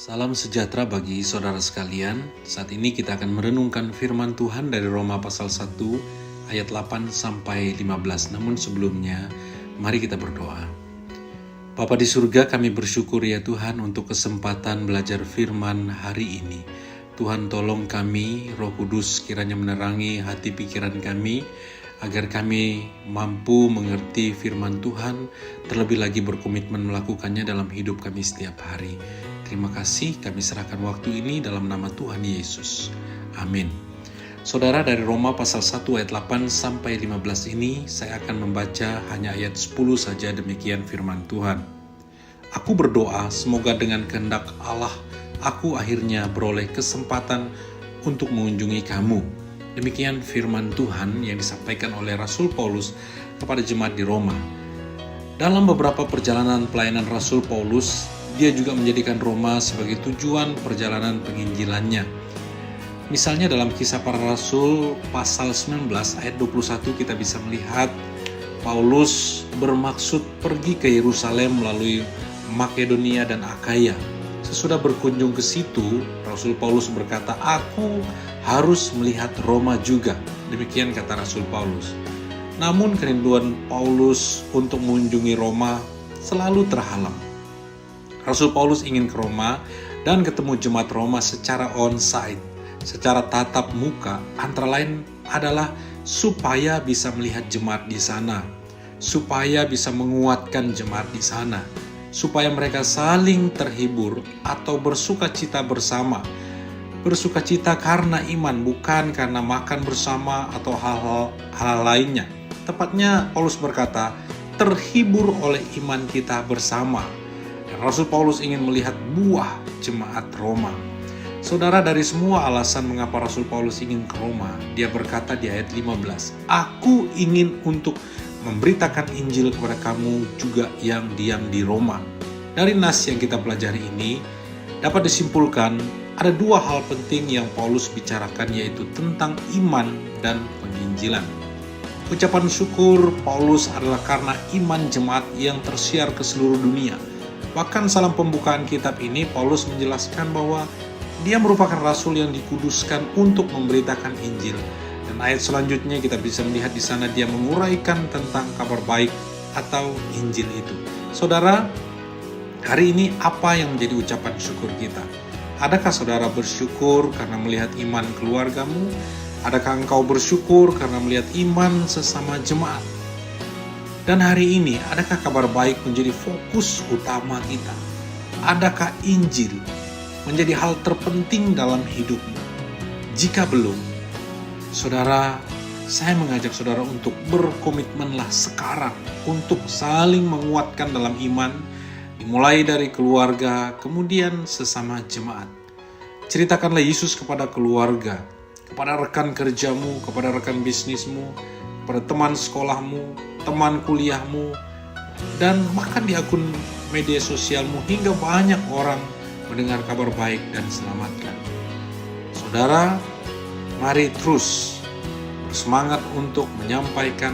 Salam sejahtera bagi saudara sekalian. Saat ini kita akan merenungkan firman Tuhan dari Roma pasal 1 ayat 8 sampai 15. Namun sebelumnya, mari kita berdoa. Bapa di surga, kami bersyukur ya Tuhan untuk kesempatan belajar firman hari ini. Tuhan tolong kami, Roh Kudus kiranya menerangi hati pikiran kami, agar kami mampu mengerti firman Tuhan, terlebih lagi berkomitmen melakukannya dalam hidup kami setiap hari. Terima kasih, kami serahkan waktu ini dalam nama Tuhan Yesus. Amin. Saudara, dari Roma pasal 1 ayat 8 sampai 15 ini, saya akan membaca hanya ayat 10 saja, demikian firman Tuhan. Aku berdoa semoga dengan kehendak Allah, aku akhirnya beroleh kesempatan untuk mengunjungi kamu. Demikian firman Tuhan yang disampaikan oleh Rasul Paulus kepada jemaat di Roma. Dalam beberapa perjalanan pelayanan Rasul Paulus, dia juga menjadikan Roma sebagai tujuan perjalanan penginjilannya. Misalnya dalam Kisah Para Rasul pasal 19 ayat 21 kita bisa melihat Paulus bermaksud pergi ke Yerusalem melalui Makedonia dan Akaya. Sesudah berkunjung ke situ, Rasul Paulus berkata, "Aku harus melihat Roma juga." Demikian kata Rasul Paulus. Namun kerinduan Paulus untuk mengunjungi Roma selalu terhalang. Rasul Paulus ingin ke Roma dan ketemu jemaat Roma secara on-site, secara tatap muka, antara lain adalah supaya bisa melihat jemaat di sana, supaya bisa menguatkan jemaat di sana, supaya mereka saling terhibur atau bersukacita bersama. Bersukacita karena iman, bukan karena makan bersama atau hal-hal lainnya. Tepatnya Paulus berkata, terhibur oleh iman kita bersama. Dan Rasul Paulus ingin melihat buah jemaat Roma. Saudara, dari semua alasan mengapa Rasul Paulus ingin ke Roma, dia berkata di ayat 15, "Aku ingin untuk memberitakan Injil kepada kamu juga yang diam di Roma." Dari nas yang kita pelajari ini, dapat disimpulkan ada dua hal penting yang Paulus bicarakan, yaitu tentang iman dan penginjilan. Ucapan syukur Paulus adalah karena iman jemaat yang tersiar ke seluruh dunia. Bahkan salam pembukaan kitab ini, Paulus menjelaskan bahwa dia merupakan rasul yang dikuduskan untuk memberitakan Injil. Dan ayat selanjutnya kita bisa melihat di sana dia menguraikan tentang kabar baik atau Injil itu. Saudara, hari ini apa yang menjadi ucapan syukur kita? Adakah saudara bersyukur karena melihat iman keluargamu? Adakah engkau bersyukur karena melihat iman sesama jemaat? Dan hari ini, adakah kabar baik menjadi fokus utama kita? Adakah Injil menjadi hal terpenting dalam hidupmu? Jika belum, saudara, saya mengajak saudara untuk berkomitmenlah sekarang untuk saling menguatkan dalam iman, dimulai dari keluarga, kemudian sesama jemaat. Ceritakanlah Yesus kepada keluarga, kepada rekan kerjamu, kepada rekan bisnismu, kepada teman sekolahmu, teman kuliahmu, dan bahkan di akun media sosialmu, hingga banyak orang mendengar kabar baik dan selamatkan. Saudara, mari terus bersemangat untuk menyampaikan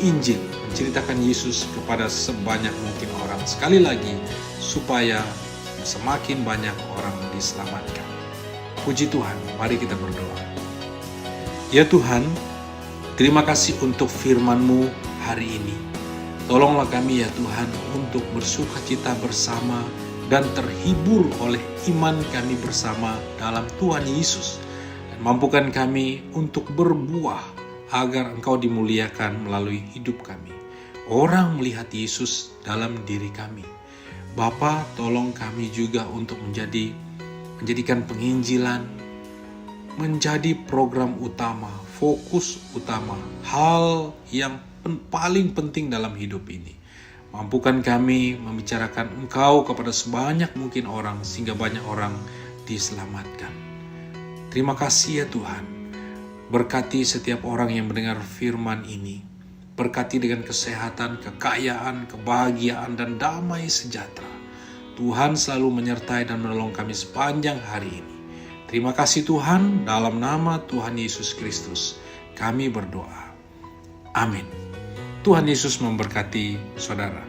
Injil, menceritakan Yesus kepada sebanyak mungkin orang. Sekali lagi, supaya semakin banyak orang diselamatkan. Puji Tuhan, mari kita berdoa. Ya Tuhan, terima kasih untuk firman-Mu hari ini. Tolonglah kami ya Tuhan untuk bersukacita bersama dan terhibur oleh iman kami bersama dalam Tuhan Yesus. Dan mampukan kami untuk berbuah agar Engkau dimuliakan melalui hidup kami. Orang melihat Yesus dalam diri kami. Bapa, tolong kami juga untuk menjadikan penginjilan menjadi program utama, fokus utama, hal yang paling penting dalam hidup ini. Mampukan kami membicarakan Engkau kepada sebanyak mungkin orang, sehingga banyak orang diselamatkan. Terima kasih ya Tuhan. Berkati setiap orang yang mendengar firman ini. Berkati dengan kesehatan, kekayaan, kebahagiaan, dan damai sejahtera. Tuhan selalu menyertai dan menolong kami sepanjang hari ini. Terima kasih Tuhan, dalam nama Tuhan Yesus Kristus kami berdoa. Amin. Tuhan Yesus memberkati saudara.